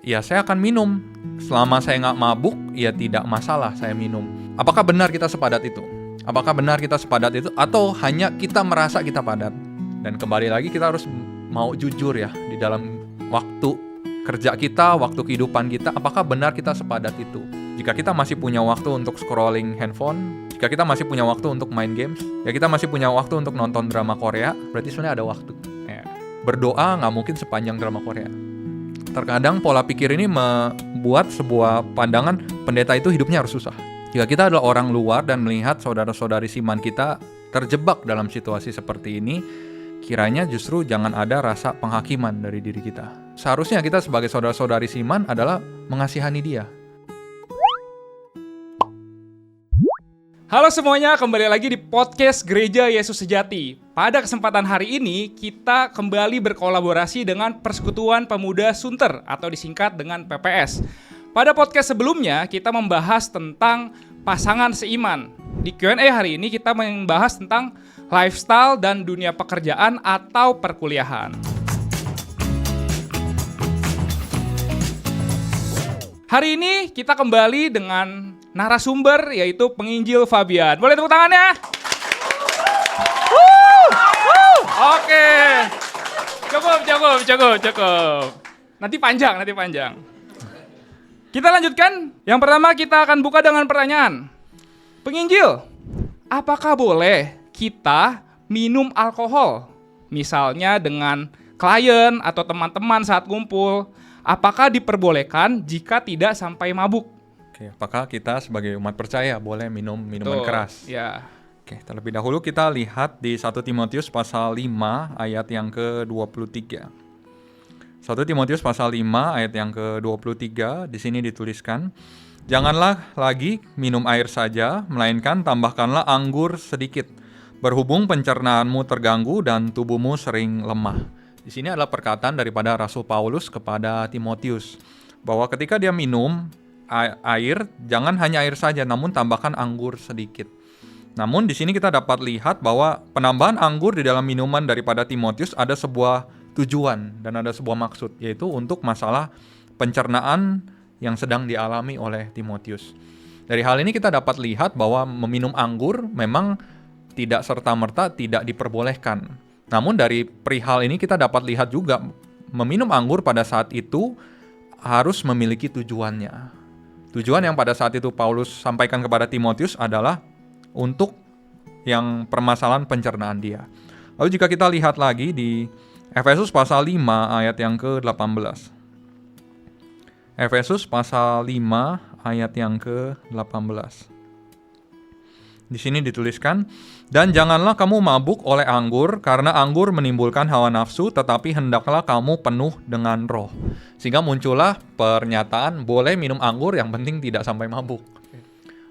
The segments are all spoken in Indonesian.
ya saya akan minum. Selama saya nggak mabuk, ya tidak masalah saya minum. Apakah benar kita sepadat itu? Apakah benar kita sepadat itu? Atau hanya kita merasa kita padat? Dan kembali lagi kita harus mau jujur ya, di dalam waktu kerja kita, waktu kehidupan kita, apakah benar kita sepadat itu? Jika kita masih punya waktu untuk scrolling handphone, jika kita masih punya waktu untuk main games, ya kita masih punya waktu untuk nonton drama Korea, berarti sebenarnya ada waktu. Berdoa nggak mungkin sepanjang drama Korea. Terkadang pola pikir ini membuat sebuah pandangan pendeta itu hidupnya harus susah. Jika kita adalah orang luar dan melihat saudara-saudari siman kita terjebak dalam situasi seperti ini, kiranya justru jangan ada rasa penghakiman dari diri kita. Seharusnya kita sebagai saudara-saudari siman adalah mengasihani dia. Halo semuanya, kembali lagi di podcast Gereja Yesus Sejati. Pada kesempatan hari ini, kita kembali berkolaborasi dengan Persekutuan Pemuda Sunter atau disingkat dengan PPS. Pada podcast sebelumnya, kita membahas tentang pasangan seiman. Di Q&A hari ini, kita membahas tentang lifestyle dan dunia pekerjaan atau perkuliahan. Hari ini kita kembali dengan narasumber yaitu penginjil Fabian. Boleh tepuk tangannya? Oke. Cukup. Nanti panjang. Kita lanjutkan. Yang pertama kita akan buka dengan pertanyaan. Penginjil, apakah boleh kita minum alkohol? Misalnya dengan klien atau teman-teman saat kumpul. Apakah diperbolehkan jika tidak sampai mabuk? Oke, apakah kita sebagai umat percaya boleh minum minuman keras? Ya. Oke, terlebih dahulu kita lihat di 1 Timotius pasal 5 ayat yang ke-23. 1 Timotius pasal 5 ayat yang ke-23, di sini dituliskan, "Janganlah lagi minum air saja, melainkan tambahkanlah anggur sedikit, berhubung pencernaanmu terganggu dan tubuhmu sering lemah." Di sini adalah perkataan daripada Rasul Paulus kepada Timotius, bahwa ketika dia minum air, jangan hanya air saja, namun tambahkan anggur sedikit. Namun di sini kita dapat lihat bahwa penambahan anggur di dalam minuman daripada Timotius ada sebuah tujuan dan ada sebuah maksud, yaitu untuk masalah pencernaan yang sedang dialami oleh Timotius. Dari hal ini kita dapat lihat bahwa meminum anggur memang tidak serta-merta tidak diperbolehkan. Namun dari perihal ini kita dapat lihat juga meminum anggur pada saat itu harus memiliki tujuannya. Tujuan yang pada saat itu Paulus sampaikan kepada Timotius adalah untuk yang permasalahan pencernaan dia. Lalu jika kita lihat lagi di Efesus pasal 5 ayat yang ke-18. Efesus pasal 5 ayat yang ke-18. Di sini dituliskan, "Dan janganlah kamu mabuk oleh anggur, karena anggur menimbulkan hawa nafsu, tetapi hendaklah kamu penuh dengan roh." Sehingga muncullah pernyataan boleh minum anggur, yang penting tidak sampai mabuk.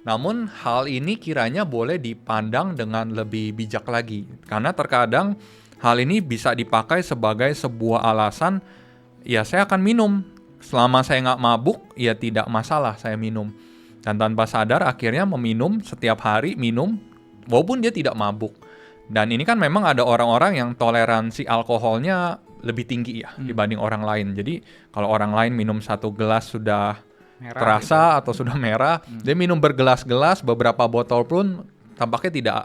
Namun hal ini kiranya boleh dipandang dengan lebih bijak lagi, karena terkadang hal ini bisa dipakai sebagai sebuah alasan, ya saya akan minum, selama saya nggak mabuk, ya tidak masalah saya minum. Dan tanpa sadar akhirnya meminum setiap hari, minum walaupun dia tidak mabuk. Dan ini kan memang ada orang-orang yang toleransi alkoholnya lebih tinggi ya dibanding orang lain. Jadi kalau orang lain minum 1 gelas sudah merah terasa gitu, atau sudah merah, dia minum bergelas-gelas, beberapa botol pun tampaknya tidak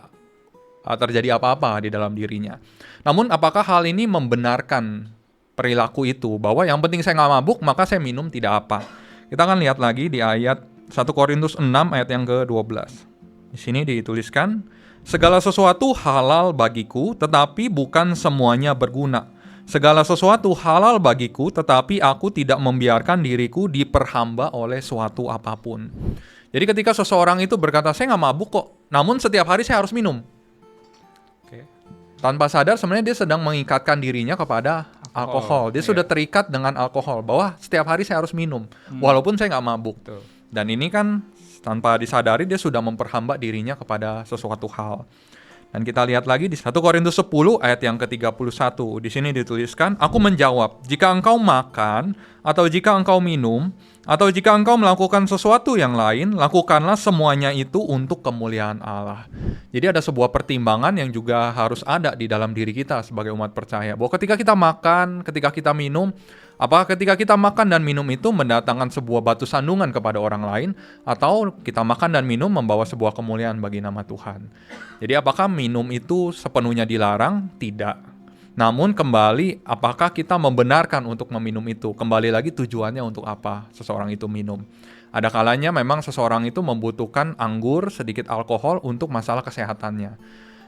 terjadi apa-apa di dalam dirinya. Namun apakah hal ini membenarkan perilaku itu, bahwa yang penting saya nggak mabuk maka saya minum tidak apa? Kita akan lihat lagi di ayat 1 Korintus 6 ayat yang ke-12. Di sini dituliskan, "Segala sesuatu halal bagiku, tetapi bukan semuanya berguna. Segala sesuatu halal bagiku, tetapi aku tidak membiarkan diriku diperhamba oleh suatu apapun." Jadi ketika seseorang itu berkata, "Saya nggak mabuk kok, namun setiap hari saya harus minum." Tanpa sadar sebenarnya dia sedang mengikatkan dirinya kepada alkohol. Dia sudah terikat dengan alkohol, bahwa setiap hari saya harus minum, walaupun saya nggak mabuk. Dan ini kan tanpa disadari dia sudah memperhamba dirinya kepada sesuatu hal. Dan kita lihat lagi di 1 Korintus 10 ayat yang ke-31. Di sini dituliskan, "Aku menjawab, jika engkau makan atau jika engkau minum, atau jika engkau melakukan sesuatu yang lain, lakukanlah semuanya itu untuk kemuliaan Allah. Jadi ada sebuah pertimbangan yang juga harus ada di dalam diri kita sebagai umat percaya. Bahwa ketika kita makan, ketika kita minum, apakah ketika kita makan dan minum itu mendatangkan sebuah batu sandungan kepada orang lain, atau kita makan dan minum membawa sebuah kemuliaan bagi nama Tuhan. Jadi apakah minum itu sepenuhnya dilarang? Tidak. Namun kembali, apakah kita membenarkan untuk meminum itu? Kembali lagi tujuannya untuk apa seseorang itu minum. Ada kalanya memang seseorang itu membutuhkan anggur, sedikit alkohol untuk masalah kesehatannya.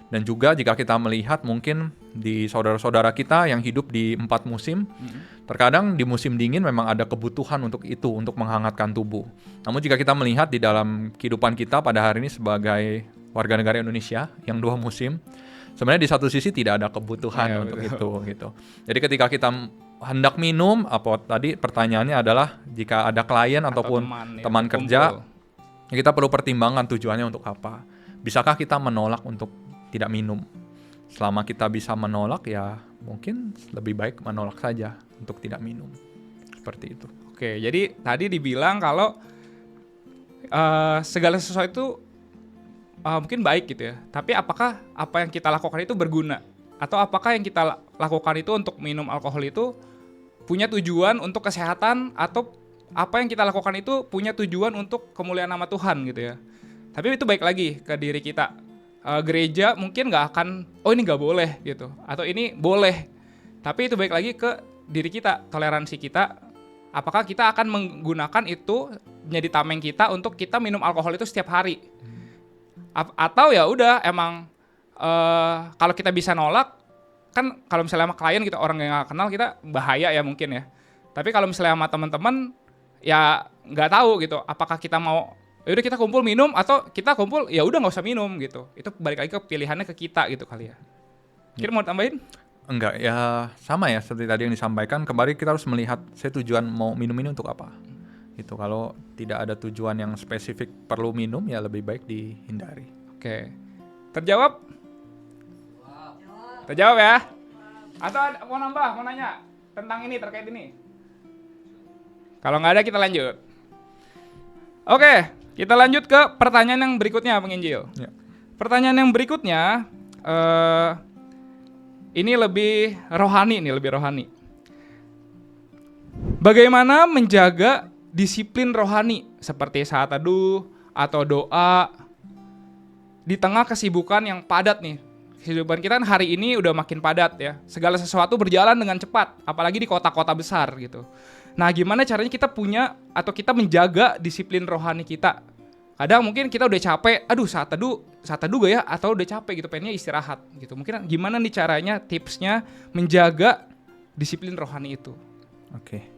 Dan juga jika kita melihat mungkin di saudara-saudara kita yang hidup di 4 musim, terkadang di musim dingin memang ada kebutuhan untuk itu, untuk menghangatkan tubuh. Namun jika kita melihat di dalam kehidupan kita pada hari ini sebagai warga negara Indonesia yang 2 musim, sebenarnya di satu sisi tidak ada kebutuhan untuk itu gitu. Jadi ketika kita hendak minum, apa tadi pertanyaannya adalah jika ada klien ataupun teman kerja, ya kita perlu pertimbangkan tujuannya untuk apa. Bisakah kita menolak untuk tidak minum? Selama kita bisa menolak, ya mungkin lebih baik menolak saja untuk tidak minum. Seperti itu. Oke, jadi tadi dibilang kalau segala sesuatu itu mungkin baik gitu ya. Tapi apakah apa yang kita lakukan itu berguna? Atau apakah yang kita lakukan itu untuk minum alkohol itu punya tujuan untuk kesehatan? Atau apa yang kita lakukan itu punya tujuan untuk kemuliaan nama Tuhan gitu ya? Tapi itu baik lagi ke diri kita. Gereja mungkin nggak akan, oh ini nggak boleh gitu. Atau ini boleh. Tapi itu baik lagi ke diri kita, toleransi kita. Apakah kita akan menggunakan itu menjadi tameng kita untuk kita minum alkohol itu setiap hari? Atau ya udah emang kalau kita bisa nolak, kan kalau misalnya sama klien gitu, orang yang nggak kenal kita bahaya ya mungkin ya. Tapi kalau misalnya sama teman-teman ya nggak tahu gitu, apakah kita mau yaudah kita kumpul minum atau kita kumpul ya udah nggak usah minum gitu. Itu balik lagi ke pilihannya ke kita gitu kali ya. Kira mau tambahin? Enggak, ya sama ya seperti tadi yang disampaikan. Kembali kita harus melihat saya tujuan mau minum ini untuk apa. Itu kalau tidak ada tujuan yang spesifik perlu minum, ya lebih baik dihindari. Oke. Terjawab? Terjawab ya? Atau mau nambah, mau nanya tentang ini, terkait ini? Kalau nggak ada kita lanjut. Oke, kita lanjut ke pertanyaan yang berikutnya, Bang Injil. Ya. Pertanyaan yang berikutnya, ini lebih rohani nih, lebih rohani. Bagaimana menjaga disiplin rohani seperti saat teduh atau doa di tengah kesibukan yang padat nih. Kehidupan kita kan hari ini udah makin padat ya. Segala sesuatu berjalan dengan cepat, apalagi di kota-kota besar gitu. Nah, gimana caranya kita punya atau kita menjaga disiplin rohani kita? Kadang mungkin kita udah capek, aduh saat teduh gak ya? Atau udah capek gitu, pengennya istirahat gitu. Mungkin gimana nih caranya, tipsnya menjaga disiplin rohani itu? Oke.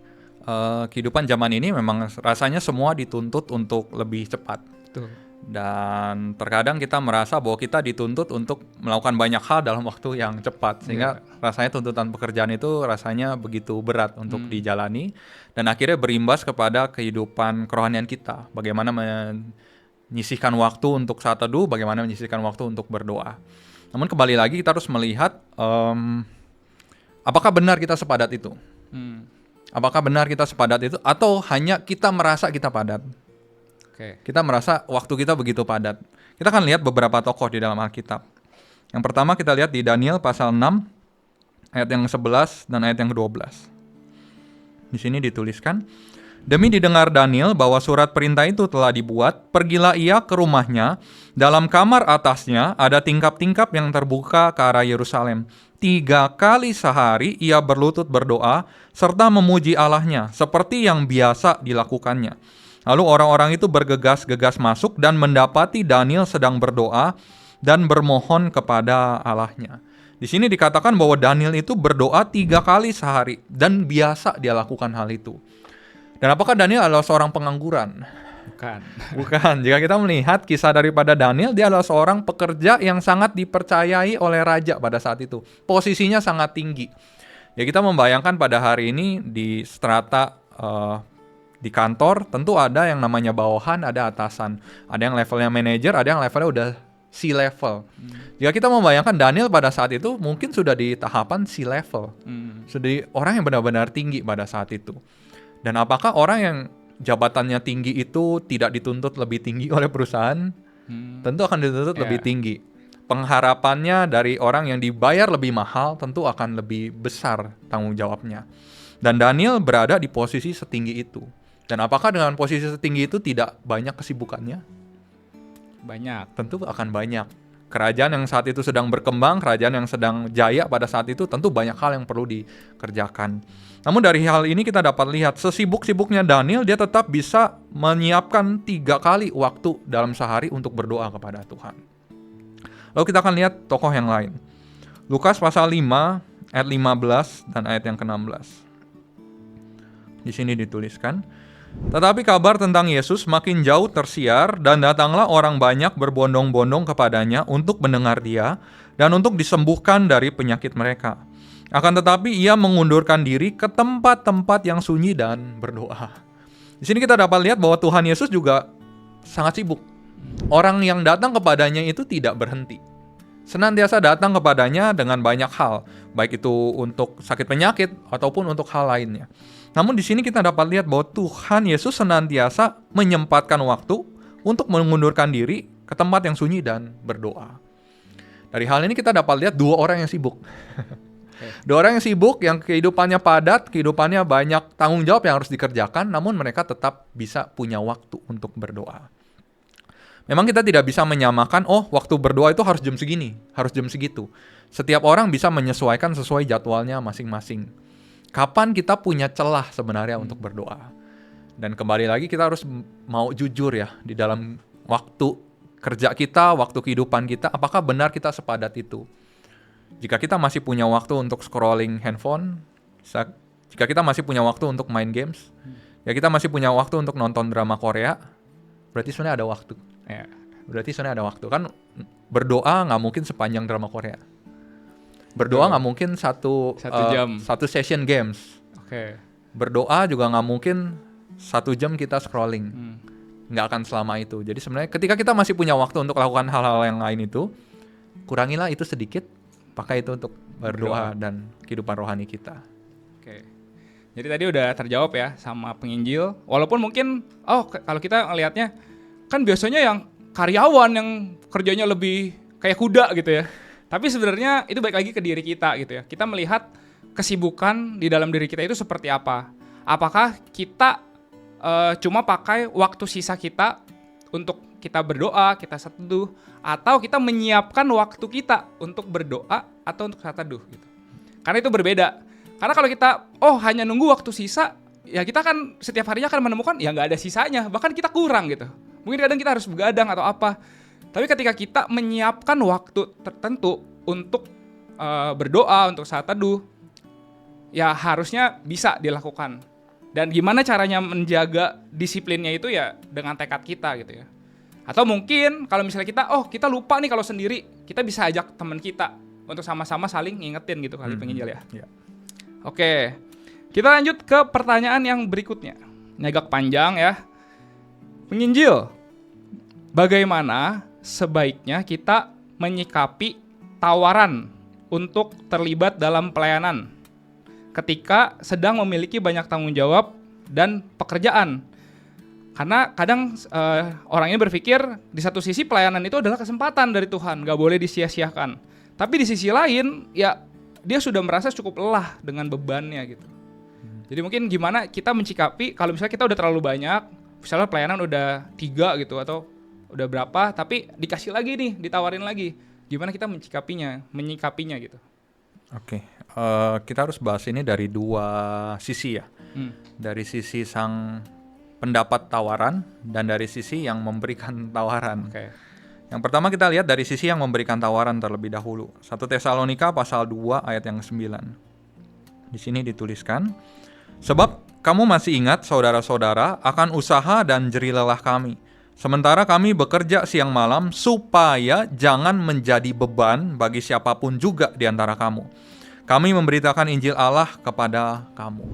Kehidupan zaman ini memang rasanya semua dituntut untuk lebih cepat. Betul. Dan terkadang kita merasa bahwa kita dituntut untuk melakukan banyak hal dalam waktu yang cepat, sehingga rasanya tuntutan pekerjaan itu rasanya begitu berat untuk dijalani, dan akhirnya berimbas kepada kehidupan kerohanian kita. Bagaimana menyisihkan waktu untuk saat teduh, bagaimana menyisihkan waktu untuk berdoa. Namun kembali lagi kita harus melihat apakah benar kita sepadat itu. Apakah benar kita sepadat itu, atau hanya kita merasa kita padat? Okay. Kita merasa waktu kita begitu padat. Kita akan lihat beberapa tokoh di dalam Alkitab. Yang pertama kita lihat di Daniel pasal 6, ayat yang 11 dan ayat yang 12. Di sini dituliskan, demi didengar Daniel bahwa surat perintah itu telah dibuat, pergilah ia ke rumahnya, dalam kamar atasnya ada tingkap-tingkap yang terbuka ke arah Yerusalem. 3 kali sehari ia berlutut berdoa, serta memuji Allahnya, seperti yang biasa dilakukannya. Lalu orang-orang itu bergegas-gegas masuk dan mendapati Daniel sedang berdoa dan bermohon kepada Allahnya. Di sini dikatakan bahwa Daniel itu berdoa 3 kali sehari, dan biasa dia lakukan hal itu. Dan apakah Daniel adalah seorang pengangguran? Bukan. Jika kita melihat kisah daripada Daniel, dia adalah seorang pekerja yang sangat dipercayai oleh raja pada saat itu. Posisinya sangat tinggi. Ya, kita membayangkan pada hari ini di strata di kantor, tentu ada yang namanya bawahan, ada atasan. Ada yang levelnya manajer, ada yang levelnya udah C-level. Jika kita membayangkan Daniel pada saat itu, mungkin sudah di tahapan C-level. Sudah orang yang benar-benar tinggi pada saat itu. Dan apakah orang yang jabatannya tinggi itu tidak dituntut lebih tinggi oleh perusahaan? Tentu akan dituntut lebih tinggi. Pengharapannya dari orang yang dibayar lebih mahal tentu akan lebih besar tanggung jawabnya. Dan Daniel berada di posisi setinggi itu. Dan apakah dengan posisi setinggi itu tidak banyak kesibukannya? Banyak. Tentu akan banyak. Kerajaan yang saat itu sedang berkembang, kerajaan yang sedang jaya pada saat itu, tentu banyak hal yang perlu dikerjakan. Namun dari hal ini kita dapat lihat, sesibuk-sibuknya Daniel, dia tetap bisa menyiapkan 3 kali waktu dalam sehari untuk berdoa kepada Tuhan. Lalu kita akan lihat tokoh yang lain. Lukas pasal 5, ayat 15 dan ayat yang ke-16. Di sini dituliskan, tetapi kabar tentang Yesus makin jauh tersiar dan datanglah orang banyak berbondong-bondong kepadanya untuk mendengar dia dan untuk disembuhkan dari penyakit mereka. Akan tetapi ia mengundurkan diri ke tempat-tempat yang sunyi dan berdoa. Di sini kita dapat lihat bahwa Tuhan Yesus juga sangat sibuk. Orang yang datang kepadanya itu tidak berhenti. Senantiasa datang kepadanya dengan banyak hal, baik itu untuk sakit penyakit ataupun untuk hal lainnya. Namun di sini kita dapat lihat bahwa Tuhan Yesus senantiasa menyempatkan waktu untuk mengundurkan diri ke tempat yang sunyi dan berdoa. Dari hal ini kita dapat lihat 2 orang yang sibuk. 2 orang yang sibuk, yang kehidupannya padat, kehidupannya banyak tanggung jawab yang harus dikerjakan, namun mereka tetap bisa punya waktu untuk berdoa. Memang kita tidak bisa menyamakan, waktu berdoa itu harus jam segini, harus jam segitu. Setiap orang bisa menyesuaikan sesuai jadwalnya masing-masing. Kapan kita punya celah sebenarnya untuk berdoa? Dan kembali lagi kita harus mau jujur ya, di dalam waktu kerja kita, waktu kehidupan kita, apakah benar kita sepadat itu? Jika kita masih punya waktu untuk scrolling handphone, jika kita masih punya waktu untuk main games, ya kita masih punya waktu untuk nonton drama Korea, berarti sebenarnya ada waktu. Ya. Berarti sebenarnya ada waktu. Kan berdoa nggak mungkin sepanjang drama Korea. Berdoa nggak mungkin satu jam. Satu session games. Oke. Berdoa juga nggak mungkin 1 jam kita scrolling. Nggak akan selama itu. Jadi sebenarnya ketika kita masih punya waktu untuk lakukan hal-hal yang lain itu, kurangilah itu sedikit, pakai itu untuk berdoa dan kehidupan rohani kita. Oke. Jadi tadi udah terjawab ya sama penginjil. Walaupun mungkin, kalau kita ngelihatnya, kan biasanya yang karyawan yang kerjanya lebih kayak kuda gitu ya. Tapi sebenarnya itu balik lagi ke diri kita gitu ya. Kita melihat kesibukan di dalam diri kita itu seperti apa. Apakah kita cuma pakai waktu sisa kita untuk kita berdoa, kita saat teduh, atau kita menyiapkan waktu kita untuk berdoa atau untuk saat teduh gitu. Karena itu berbeda. Karena kalau kita hanya nunggu waktu sisa, ya kita kan setiap harinya akan menemukan ya nggak ada sisanya, bahkan kita kurang gitu. Mungkin kadang kita harus begadang atau apa. Tapi ketika kita menyiapkan waktu tertentu untuk berdoa, untuk saat teduh, ya harusnya bisa dilakukan. Dan gimana caranya menjaga disiplinnya itu ya dengan tekad kita gitu ya. Atau mungkin kalau misalnya kita lupa nih kalau sendiri, kita bisa ajak teman kita untuk sama-sama saling ngingetin gitu kali penginjil ya. Yeah. Oke, kita lanjut ke pertanyaan yang berikutnya. Ini agak panjang ya. Penginjil, bagaimana sebaiknya kita menyikapi tawaran untuk terlibat dalam pelayanan ketika sedang memiliki banyak tanggung jawab dan pekerjaan? Karena kadang orang ini berpikir di satu sisi pelayanan itu adalah kesempatan dari Tuhan, gak boleh disia-siakan. Tapi di sisi lain, ya dia sudah merasa cukup lelah dengan bebannya gitu. Jadi mungkin gimana kita menyikapi kalau misalnya kita udah terlalu banyak, misalnya pelayanan udah 3 gitu atau udah berapa, tapi dikasih lagi nih, ditawarin lagi. Gimana kita menyikapinya gitu. Oke, kita harus bahas ini dari 2 sisi ya. Dari sisi sang pendapat tawaran dan dari sisi yang memberikan tawaran. Oke. Yang pertama kita lihat dari sisi yang memberikan tawaran terlebih dahulu. 1 Tesalonika pasal 2 ayat yang 9. Di sini dituliskan, sebab kamu masih ingat saudara-saudara akan usaha dan jerih lelah kami. Sementara kami bekerja siang malam supaya jangan menjadi beban bagi siapapun juga di antara kamu. Kami memberitakan Injil Allah kepada kamu.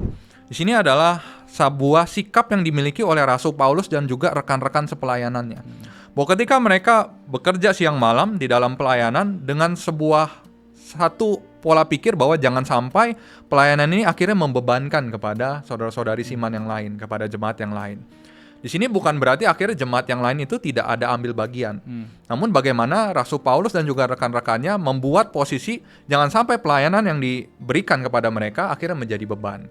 Di sini adalah sebuah sikap yang dimiliki oleh Rasul Paulus dan juga rekan-rekan sepelayanannya. Bahwa ketika mereka bekerja siang malam di dalam pelayanan dengan satu pola pikir bahwa jangan sampai pelayanan ini akhirnya membebankan kepada saudara-saudari Siman yang lain, kepada jemaat yang lain. Di sini bukan berarti akhirnya jemaat yang lain itu tidak ada ambil bagian. Namun bagaimana Rasul Paulus dan juga rekan-rekannya membuat posisi jangan sampai pelayanan yang diberikan kepada mereka akhirnya menjadi beban.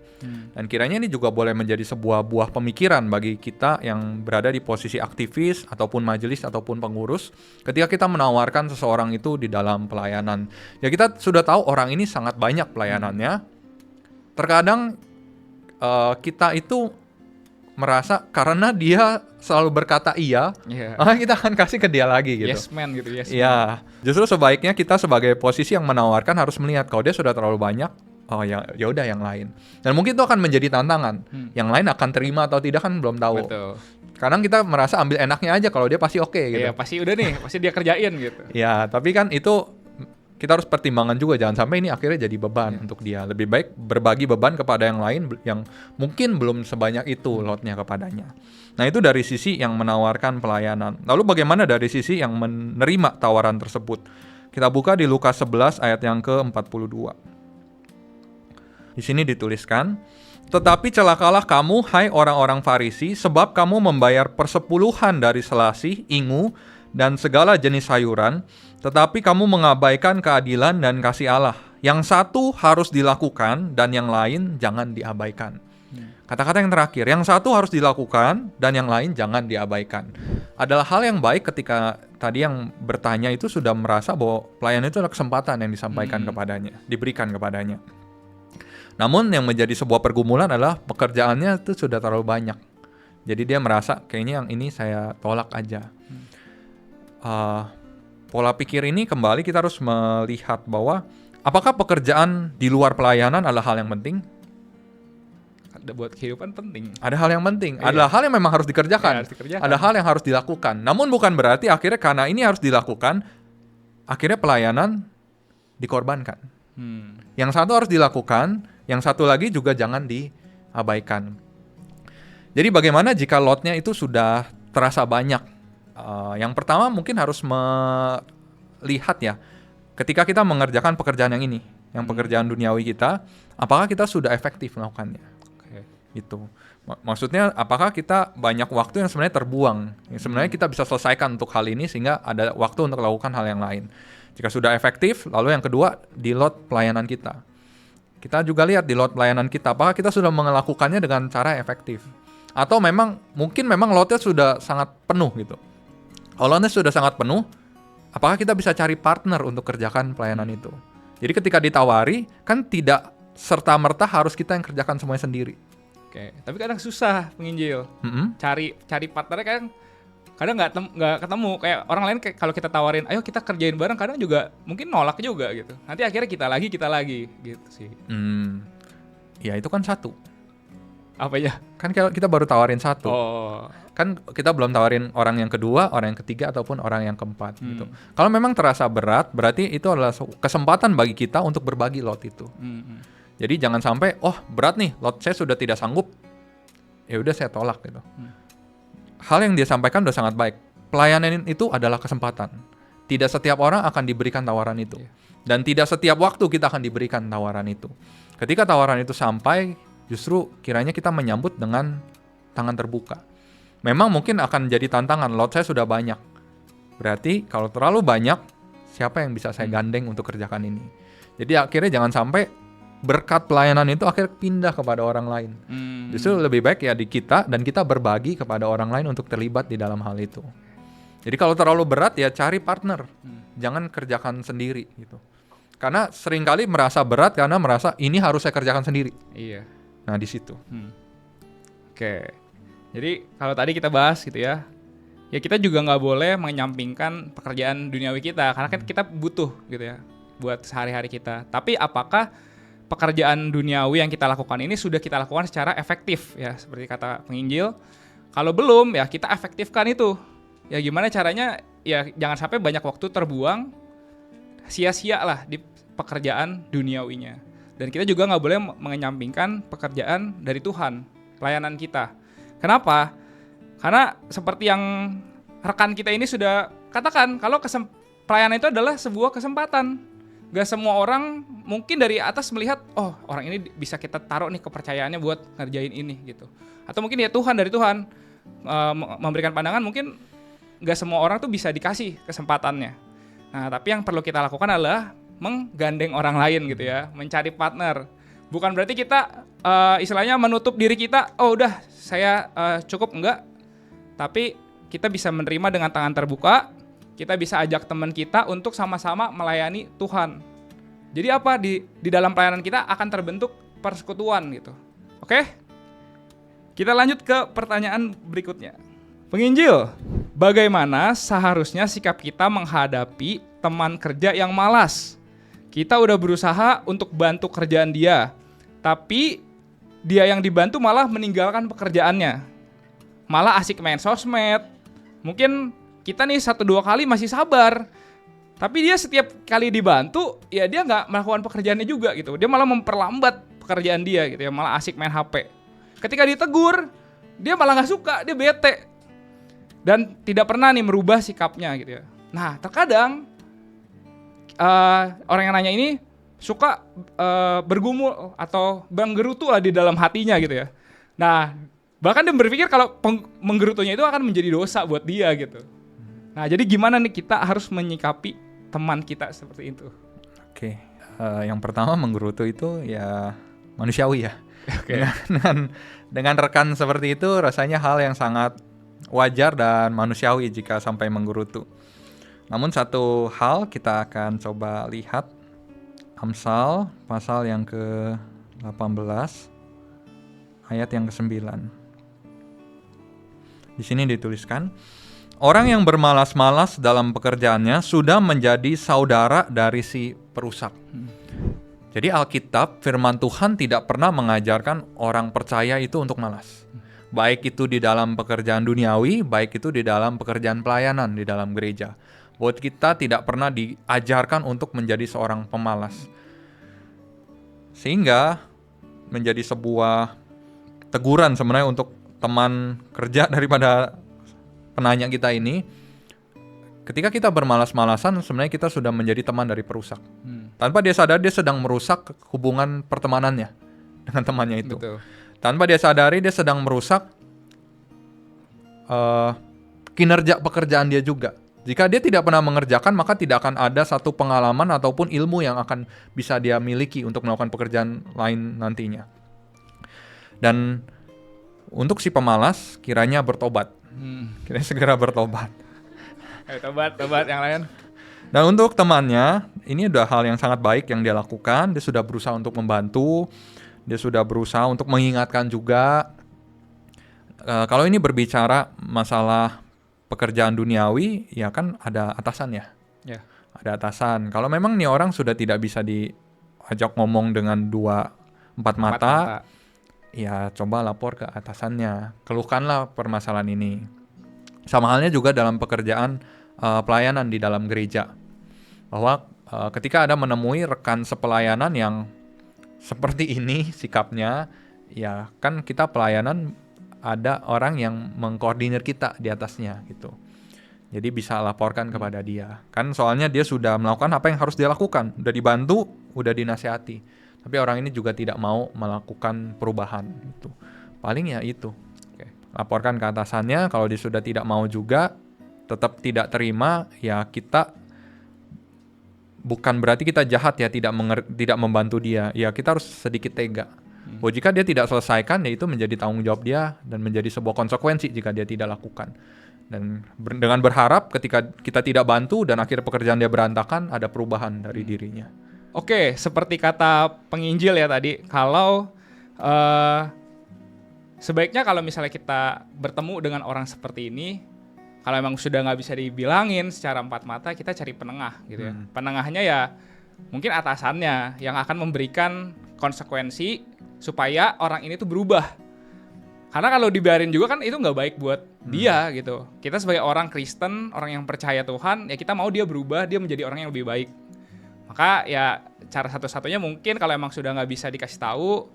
Dan kiranya ini juga boleh menjadi sebuah buah pemikiran bagi kita yang berada di posisi aktivis ataupun majelis ataupun pengurus ketika kita menawarkan seseorang itu di dalam pelayanan. Ya kita sudah tahu orang ini sangat banyak pelayanannya. Terkadang kita itu merasa karena dia selalu berkata iya, maka kita akan kasih ke dia lagi gitu. Yes man gitu, yes man. Iya, justru sebaiknya kita sebagai posisi yang menawarkan harus melihat kalau dia sudah terlalu banyak, oh ya udah yang lain. Dan mungkin itu akan menjadi tantangan. Yang lain akan terima atau tidak kan belum tahu. Betul. Kadang kita merasa ambil enaknya aja kalau dia pasti oke gitu. Iya, pasti udah nih, pasti dia kerjain gitu. Ya, tapi kan itu kita harus pertimbangan juga, jangan sampai ini akhirnya jadi beban untuk dia. Lebih baik berbagi beban kepada yang lain yang mungkin belum sebanyak itu loadnya kepadanya. Nah itu dari sisi yang menawarkan pelayanan. Lalu bagaimana dari sisi yang menerima tawaran tersebut? Kita buka di Lukas 11 ayat yang ke-42. Di sini dituliskan, tetapi celakalah kamu, hai orang-orang Farisi, sebab kamu membayar persepuluhan dari selasih, ingu, dan segala jenis sayuran, tetapi kamu mengabaikan keadilan dan kasih Allah. Yang satu harus dilakukan dan yang lain jangan diabaikan. Kata-kata yang terakhir, yang satu harus dilakukan dan yang lain jangan diabaikan. Adalah hal yang baik ketika tadi yang bertanya itu sudah merasa bahwa pelayanan itu adalah kesempatan yang disampaikan kepadanya, diberikan kepadanya. Namun yang menjadi sebuah pergumulan adalah pekerjaannya itu sudah terlalu banyak. Jadi dia merasa kayaknya yang ini saya tolak aja. Pola pikir ini kembali kita harus melihat bahwa apakah pekerjaan di luar pelayanan adalah hal yang penting? Ada buat kehidupan penting. Ada hal yang penting, adalah hal yang memang harus dikerjakan. Ada hal yang harus dilakukan. Namun bukan berarti akhirnya karena ini harus dilakukan, akhirnya pelayanan dikorbankan. Yang satu harus dilakukan, yang satu lagi juga jangan diabaikan. Jadi bagaimana jika lotnya itu sudah terasa banyak? Yang pertama mungkin harus melihat ya, ketika kita mengerjakan pekerjaan yang ini, yang pekerjaan duniawi kita, apakah kita sudah efektif melakukannya? Gitu. Maksudnya apakah kita banyak waktu yang sebenarnya terbuang, yang sebenarnya kita bisa selesaikan untuk hal ini sehingga ada waktu untuk melakukan hal yang lain. Jika sudah efektif, lalu yang kedua di lot pelayanan kita. Kita juga lihat di lot pelayanan kita, apakah kita sudah melakukannya dengan cara efektif, atau mungkin memang lotnya sudah sangat penuh gitu. Kalau lotnya sudah sangat penuh, apakah kita bisa cari partner untuk kerjakan pelayanan itu? Jadi ketika ditawari, kan tidak serta-merta harus kita yang kerjakan semuanya sendiri. Oke, tapi kadang susah penginjil. Cari partnernya kadang nggak ketemu. Kayak orang lain kalau kita tawarin, ayo kita kerjain bareng, kadang juga mungkin nolak juga gitu. Nanti akhirnya kita lagi gitu sih. Ya itu kan satu. Apa ya? Kan kita baru tawarin satu. Oh. Kan kita belum tawarin orang yang kedua, orang yang ketiga, ataupun orang yang keempat gitu. Kalau memang terasa berat, berarti itu adalah kesempatan bagi kita untuk berbagi lot itu. Jadi jangan sampai, berat nih, lot saya sudah tidak sanggup, ya udah saya tolak gitu. Hal yang dia sampaikan udah sangat baik. Pelayanan itu adalah kesempatan. Tidak setiap orang akan diberikan tawaran itu. Dan tidak setiap waktu kita akan diberikan tawaran itu. Ketika tawaran itu sampai, justru kiranya kita menyambut dengan tangan terbuka. Memang mungkin akan jadi tantangan, lot saya sudah banyak. Berarti kalau terlalu banyak, siapa yang bisa saya gandeng untuk kerjakan ini? Jadi akhirnya jangan sampai berkat pelayanan itu akhirnya pindah kepada orang lain. Justru lebih baik ya di kita, dan kita berbagi kepada orang lain untuk terlibat di dalam hal itu. Jadi kalau terlalu berat ya cari partner. Jangan kerjakan sendiri gitu. Karena seringkali merasa berat karena merasa ini harus saya kerjakan sendiri. Iya. Nah di situ. Oke. Jadi kalau tadi kita bahas gitu ya kita juga nggak boleh menyampingkan pekerjaan duniawi kita, karena kan kita butuh gitu ya buat sehari-hari kita. Tapi apakah pekerjaan duniawi yang kita lakukan ini sudah kita lakukan secara efektif ya, seperti kata penginjil? Kalau belum ya kita efektifkan itu. Ya gimana caranya? Ya jangan sampai banyak waktu terbuang sia-sia lah di pekerjaan duniawinya. Dan kita juga nggak boleh menyampingkan pekerjaan dari Tuhan, pelayanan kita. Kenapa? Karena seperti yang rekan kita ini sudah katakan, kalau pelayanan itu adalah sebuah kesempatan. Gak semua orang mungkin dari atas melihat, oh orang ini bisa kita taruh nih kepercayaannya buat ngerjain ini gitu. Atau mungkin ya Tuhan dari Tuhan memberikan pandangan, mungkin gak semua orang tuh bisa dikasih kesempatannya. Nah tapi yang perlu kita lakukan adalah menggandeng orang lain gitu ya, mencari partner. Bukan berarti kita istilahnya menutup diri kita, oh udah saya cukup, enggak. Tapi kita bisa menerima dengan tangan terbuka. Kita bisa ajak teman kita untuk sama-sama melayani Tuhan. Jadi apa? Di dalam pelayanan kita akan terbentuk persekutuan gitu. Oke? Kita lanjut ke pertanyaan berikutnya. Penginjil, bagaimana seharusnya sikap kita menghadapi teman kerja yang malas? Kita udah berusaha untuk bantu kerjaan dia, tapi dia yang dibantu malah meninggalkan pekerjaannya. Malah asik main sosmed. Mungkin kita nih 1-2 kali masih sabar, tapi dia setiap kali dibantu ya dia nggak melakukan pekerjaannya juga gitu. Dia malah memperlambat pekerjaan dia gitu ya, malah asik main HP. Ketika ditegur, dia malah nggak suka, dia bete dan tidak pernah nih merubah sikapnya gitu ya. Nah terkadang orang yang nanya ini suka bergumul atau menggerutu lah di dalam hatinya gitu ya. Nah bahkan dia berpikir kalau menggerutunya itu akan menjadi dosa buat dia gitu. Nah, jadi gimana nih kita harus menyikapi teman kita seperti itu? Oke, yang pertama menggerutu itu ya manusiawi ya. Oke. Dengan rekan seperti itu rasanya hal yang sangat wajar dan manusiawi jika sampai menggerutu. Namun satu hal kita akan coba lihat Amsal pasal yang ke-18 ayat yang ke-9. Di sini dituliskan, orang yang bermalas-malas dalam pekerjaannya sudah menjadi saudara dari si perusak. Jadi Alkitab, firman Tuhan tidak pernah mengajarkan orang percaya itu untuk malas. Baik itu di dalam pekerjaan duniawi, baik itu di dalam pekerjaan pelayanan di dalam gereja. Buat kita tidak pernah diajarkan untuk menjadi seorang pemalas. Sehingga menjadi sebuah teguran sebenarnya untuk teman kerja daripada penanya kita ini, ketika kita bermalas-malasan sebenarnya kita sudah menjadi teman dari perusak. Tanpa dia sadar dia sedang merusak hubungan pertemanannya dengan temannya itu. Betul. Tanpa dia sadari dia sedang merusak kinerja pekerjaan dia juga. Jika dia tidak pernah mengerjakan, maka tidak akan ada satu pengalaman ataupun ilmu yang akan bisa dia miliki untuk melakukan pekerjaan lain nantinya. Dan untuk si pemalas kiranya bertobat. Kiranya segera bertobat. Tobat yang lain. Dan untuk temannya, ini udah hal yang sangat baik yang dia lakukan. Dia sudah berusaha untuk membantu. Dia sudah berusaha untuk mengingatkan juga. Kalau ini berbicara masalah pekerjaan duniawi, ya kan ada atasan ya. Ya. Ada atasan. Kalau memang nih orang sudah tidak bisa diajak ngomong dengan 4 mata, ya coba lapor ke atasannya. Keluhkanlah permasalahan ini. Sama halnya juga dalam pekerjaan pelayanan di dalam gereja. Bahwa ketika ada menemui rekan sepelayanan yang seperti ini sikapnya, ya kan kita pelayanan ada orang yang mengkoordinir kita di atasnya gitu. Jadi bisa laporkan kepada dia. Kan soalnya dia sudah melakukan apa yang harus dia lakukan. Udah dibantu, udah dinasihati. Tapi orang ini juga tidak mau melakukan perubahan gitu. Paling ya itu. Laporkan ke atasannya, kalau dia sudah tidak mau juga, tetap tidak terima, ya kita bukan berarti kita jahat ya tidak membantu dia. Ya kita harus sedikit tega. Bahwa jika dia tidak selesaikan, ya itu menjadi tanggung jawab dia dan menjadi sebuah konsekuensi jika dia tidak lakukan. Dan dengan berharap ketika kita tidak bantu dan akhir pekerjaan dia berantakan, ada perubahan dari dirinya. Oke, seperti kata penginjil ya tadi, kalau sebaiknya kalau misalnya kita bertemu dengan orang seperti ini, kalau emang sudah nggak bisa dibilangin secara 4 mata, kita cari penengah gitu ya. Penengahnya ya mungkin atasannya yang akan memberikan konsekuensi supaya orang ini tuh berubah. Karena kalau dibiarin juga kan itu nggak baik buat dia gitu. Kita sebagai orang Kristen, orang yang percaya Tuhan, ya kita mau dia berubah, dia menjadi orang yang lebih baik. Maka ya cara satu-satunya mungkin kalau emang sudah nggak bisa dikasih tahu,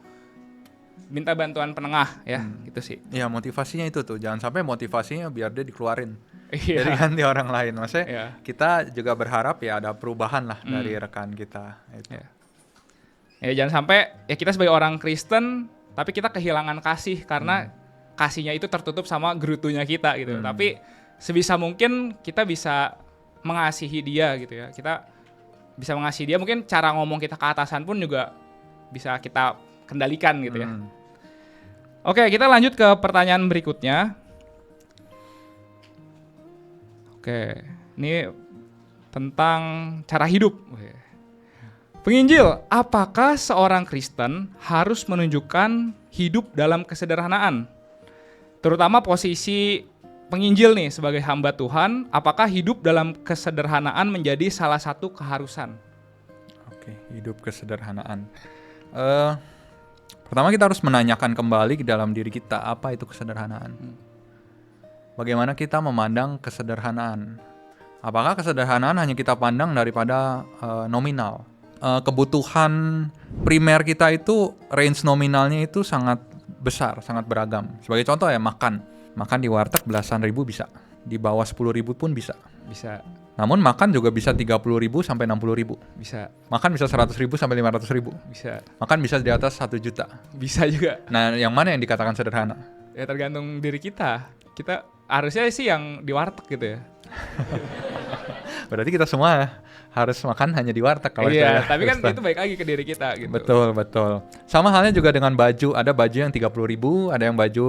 minta bantuan penengah ya, gitu sih. Ya motivasinya itu tuh, jangan sampai motivasinya biar dia dikeluarin. Iya. Jadi ganti orang lain. Maksudnya Iya. kita juga berharap ya ada perubahan lah dari rekan kita. Itu. Iya. Ya jangan sampai ya kita sebagai orang Kristen tapi kita kehilangan kasih karena kasihnya itu tertutup sama gerutunya kita gitu. Tapi sebisa mungkin kita bisa mengasihi dia gitu ya. Kita bisa mengasihi dia, mungkin cara ngomong kita ke atasan pun juga bisa kita kendalikan gitu ya. Oke, kita lanjut ke pertanyaan berikutnya. Oke, ini tentang cara hidup. Penginjil, apakah seorang Kristen harus menunjukkan hidup dalam kesederhanaan? Terutama posisi penginjil nih sebagai hamba Tuhan, apakah hidup dalam kesederhanaan menjadi salah satu keharusan? Oke, hidup kesederhanaan. Pertama kita harus menanyakan kembali ke dalam diri kita, apa itu kesederhanaan? Bagaimana kita memandang kesederhanaan? Apakah kesederhanaan hanya kita pandang daripada nominal? Kebutuhan primer kita itu range nominalnya itu sangat besar, sangat beragam. Sebagai contoh ya, makan di warteg belasan ribu bisa, di bawah 10.000 pun bisa. Namun makan juga bisa 30.000 sampai 60.000. Bisa. Makan bisa 100.000 sampai 500.000. Bisa. Makan bisa di atas 1 juta. Bisa juga. Nah, yang mana yang dikatakan sederhana? Ya tergantung diri kita. Kita harusnya sih yang di warteg gitu ya. Berarti kita semua harus makan hanya di warteg kalau iya, istilah tapi kan Kristen. itu baik lagi ke diri kita gitu. Betul. Sama halnya juga dengan baju. Ada baju yang 30.000, ada yang baju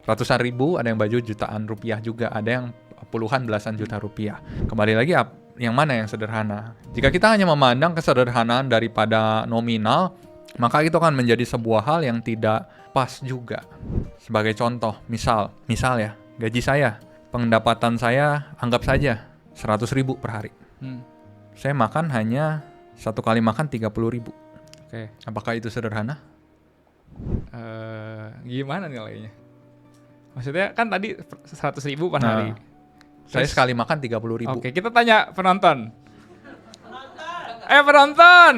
ratusan ribu, ada yang baju jutaan rupiah juga, ada yang puluhan belasan juta rupiah. Kembali lagi yang mana yang sederhana? Jika kita hanya memandang kesederhanaan daripada nominal, maka itu akan menjadi sebuah hal yang tidak pas juga. Sebagai contoh, misal ya, gaji saya, pendapatan saya anggap saja 100.000 per hari. Saya makan hanya satu kali makan 30.000. Oke. Apakah itu sederhana? Gimana nilainya? Maksudnya kan tadi 100.000 per hari. Saya sekali makan 30.000. Oke, kita tanya penonton. Penonton.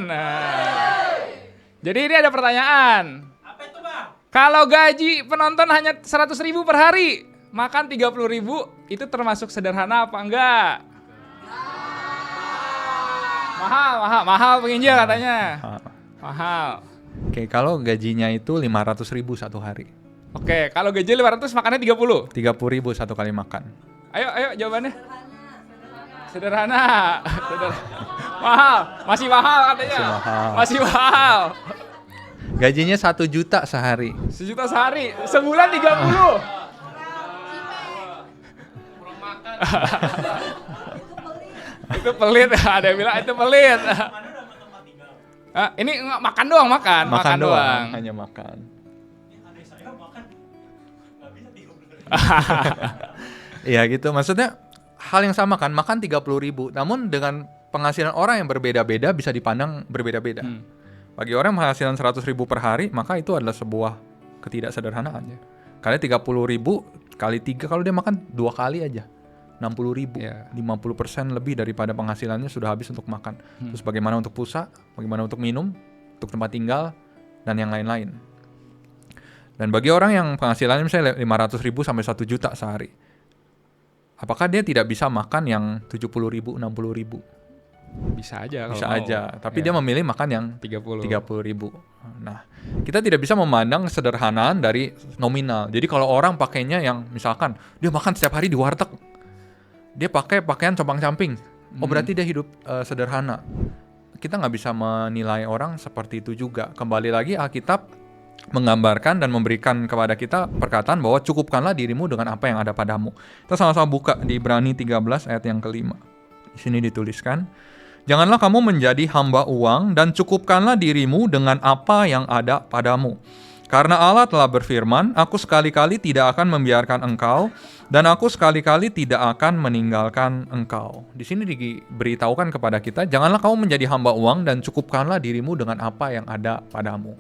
Jadi ini ada pertanyaan. Apa itu, Bang? Kalau gaji penonton hanya 100.000 per hari, makan 30.000, itu termasuk sederhana apa enggak? Mahal penginjil katanya. Mahal. Oke, kalau gajinya itu 500.000 satu hari. Oke, kalau gaji 500 makannya 30. 30.000 satu kali makan. Ayo jawabannya. Sederhana. Mahal, masih mahal katanya. Masih mahal. Gajinya 1 juta sehari. 1 juta sehari, sebulan 30. Itu pelit, ada yang bilang itu pelit. Ini makan doang. Hanya makan. Iya gitu, maksudnya hal yang sama kan, makan 30.000, namun dengan penghasilan orang yang berbeda-beda bisa dipandang berbeda-beda. Bagi orang yang penghasilan 100.000 per hari, maka itu adalah sebuah ketidaksederhanaan. Karena 30.000 kali 3, kalau dia makan 2 kali aja 60.000, 50% lebih daripada penghasilannya sudah habis untuk makan. Terus bagaimana untuk pulsa, bagaimana untuk minum, untuk tempat tinggal, dan yang lain-lain. Dan bagi orang yang penghasilannya misalnya 500.000 sampai 1 juta sehari, apakah dia tidak bisa makan yang 70.000, 60.000? Bisa aja. Bisa aja, tapi dia memilih makan yang 30.000. Nah, kita tidak bisa memandang kesederhanaan dari nominal. Jadi kalau orang pakainya yang misalkan dia makan setiap hari di warteg, dia pakai pakaian compang-camping, berarti dia hidup sederhana. Kita nggak bisa menilai orang seperti itu juga. Kembali lagi Alkitab menggambarkan dan memberikan kepada kita perkataan bahwa cukupkanlah dirimu dengan apa yang ada padamu. Kita sama-sama buka di Ibrani 13 ayat yang kelima. Di sini dituliskan, janganlah kamu menjadi hamba uang dan cukupkanlah dirimu dengan apa yang ada padamu. Karena Allah telah berfirman, aku sekali-kali tidak akan membiarkan engkau dan aku sekali-kali tidak akan meninggalkan engkau. Di sini diberitahukan kepada kita, janganlah kamu menjadi hamba uang dan cukupkanlah dirimu dengan apa yang ada padamu.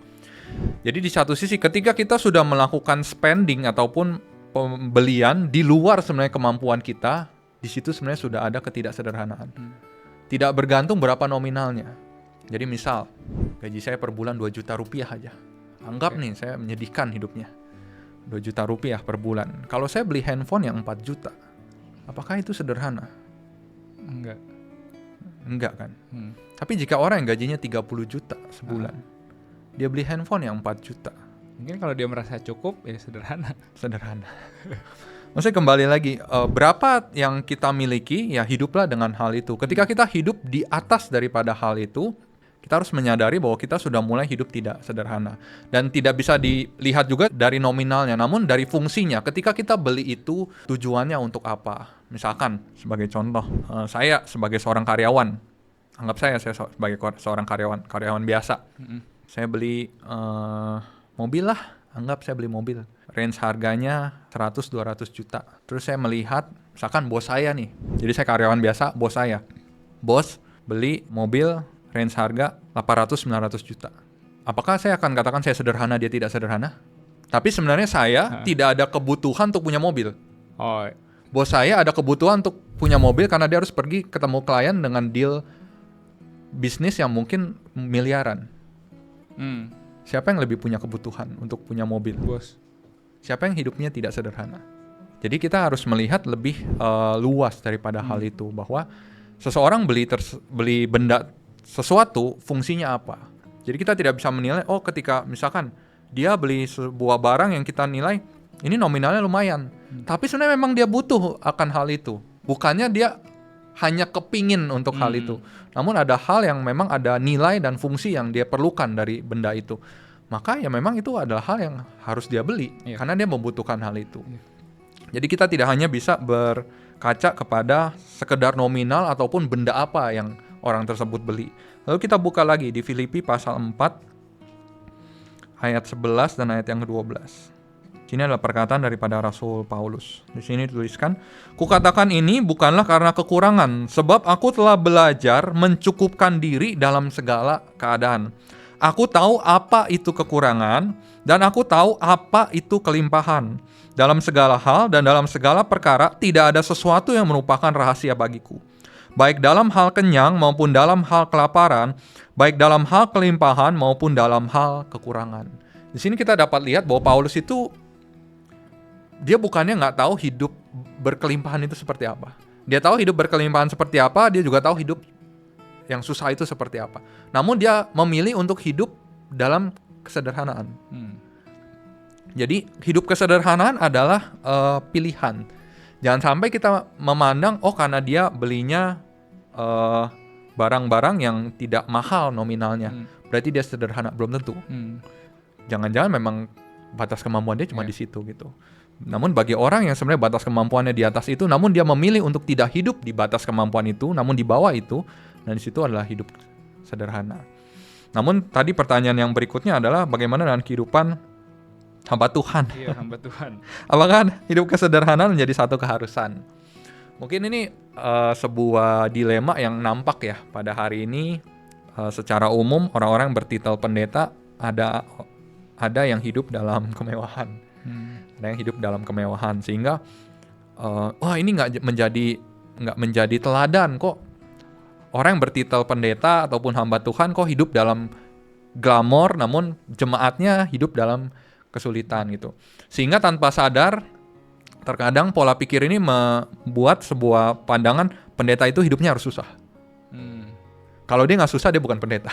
Jadi di satu sisi ketika kita sudah melakukan spending ataupun pembelian di luar sebenarnya kemampuan kita, di situ sebenarnya sudah ada ketidaksederhanaan. Tidak bergantung berapa nominalnya. Jadi misal gaji saya per bulan 2 juta rupiah aja. Anggap nih saya menyedihkan hidupnya. 2 juta rupiah per bulan. Kalau saya beli handphone yang 4 juta, Apakah itu sederhana? Enggak. Enggak kan? Tapi jika orang yang gajinya 30 juta sebulan, dia beli handphone yang 4 juta. Mungkin kalau dia merasa cukup, ya sederhana. Sederhana. Maksudnya kembali lagi, berapa yang kita miliki, ya hiduplah dengan hal itu. Ketika kita hidup di atas daripada hal itu, kita harus menyadari bahwa kita sudah mulai hidup tidak sederhana. Dan tidak bisa dilihat juga dari nominalnya, namun dari fungsinya. Ketika kita beli itu, tujuannya untuk apa? Misalkan, sebagai contoh, saya sebagai seorang karyawan, anggap saya sebagai seorang karyawan biasa. Saya beli mobil lah, anggap saya beli mobil. Range harganya 100-200 juta. Terus saya melihat, misalkan bos saya nih. Jadi saya karyawan biasa, bos saya. Bos beli mobil range harga 800-900 juta. Apakah saya akan katakan saya sederhana, dia tidak sederhana? Tapi sebenarnya saya tidak ada kebutuhan untuk punya mobil. Oh. Bos saya ada kebutuhan untuk punya mobil karena dia harus pergi ketemu klien dengan deal bisnis yang mungkin miliaran. Siapa yang lebih punya kebutuhan untuk punya mobil? Bos. Siapa yang hidupnya tidak sederhana? Jadi kita harus melihat lebih luas daripada hal itu, bahwa seseorang beli benda sesuatu, fungsinya apa. Jadi kita tidak bisa menilai, ketika misalkan dia beli sebuah barang yang kita nilai ini nominalnya lumayan, tapi sebenarnya memang dia butuh akan hal itu. Bukannya dia hanya kepingin untuk hal itu. Namun ada hal yang memang ada nilai dan fungsi yang dia perlukan dari benda itu. Maka ya memang itu adalah hal yang harus dia beli, karena dia membutuhkan hal itu. Jadi kita tidak hanya bisa berkaca kepada sekedar nominal ataupun benda apa yang orang tersebut beli. Lalu kita buka lagi di Filipi pasal 4 ayat 11 dan ayat yang ke-12. Ini adalah perkataan daripada Rasul Paulus. Di sini dituliskan, "Kukatakan ini bukanlah karena kekurangan, sebab aku telah belajar mencukupkan diri dalam segala keadaan. Aku tahu apa itu kekurangan dan aku tahu apa itu kelimpahan. Dalam segala hal dan dalam segala perkara tidak ada sesuatu yang merupakan rahasia bagiku. Baik dalam hal kenyang maupun dalam hal kelaparan, baik dalam hal kelimpahan maupun dalam hal kekurangan." Di sini kita dapat lihat bahwa Paulus itu, dia bukannya nggak tahu hidup berkelimpahan itu seperti apa. Dia tahu hidup berkelimpahan seperti apa, dia juga tahu hidup yang susah itu seperti apa. Namun dia memilih untuk hidup dalam kesederhanaan. Jadi hidup kesederhanaan adalah pilihan. Jangan sampai kita memandang, karena dia belinya barang-barang yang tidak mahal nominalnya, berarti dia sederhana. Belum tentu. Jangan-jangan memang batas kemampuan dia cuma di situ gitu. Namun bagi orang yang sebenarnya batas kemampuannya di atas itu, namun dia memilih untuk tidak hidup di batas kemampuan itu, namun di bawah itu, dan di situ adalah hidup sederhana. Namun tadi pertanyaan yang berikutnya adalah bagaimana dengan kehidupan hamba Tuhan? Iya, hamba Tuhan. Apakah hidup kesederhanaan menjadi satu keharusan? Mungkin ini sebuah dilema yang nampak ya pada hari ini. Secara umum orang-orang bertitel pendeta ada yang hidup dalam kemewahan. Ada yang hidup dalam kemewahan, sehingga ini nggak menjadi teladan kok. Orang yang bertitel pendeta ataupun hamba Tuhan kok hidup dalam glamor, namun jemaatnya hidup dalam kesulitan gitu. Sehingga tanpa sadar, terkadang pola pikir ini membuat sebuah pandangan pendeta itu hidupnya harus susah. Kalau dia nggak susah, dia bukan pendeta.